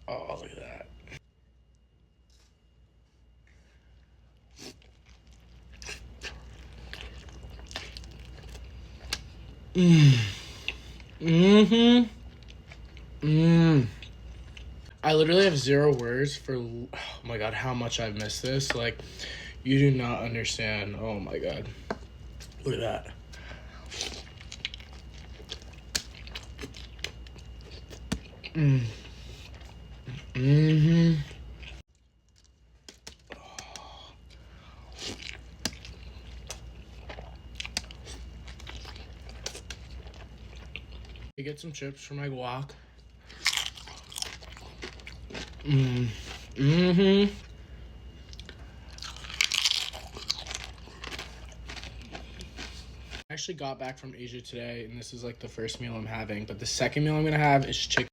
Oh, look at that. I literally have zero words for, oh my god, how much I've missed this. Like, you do not understand. Oh my god. Look at that. I get some chips for my guac. I actually got back from Asia today, and this is like the first meal I'm having, but the second meal I'm gonna have is chicken.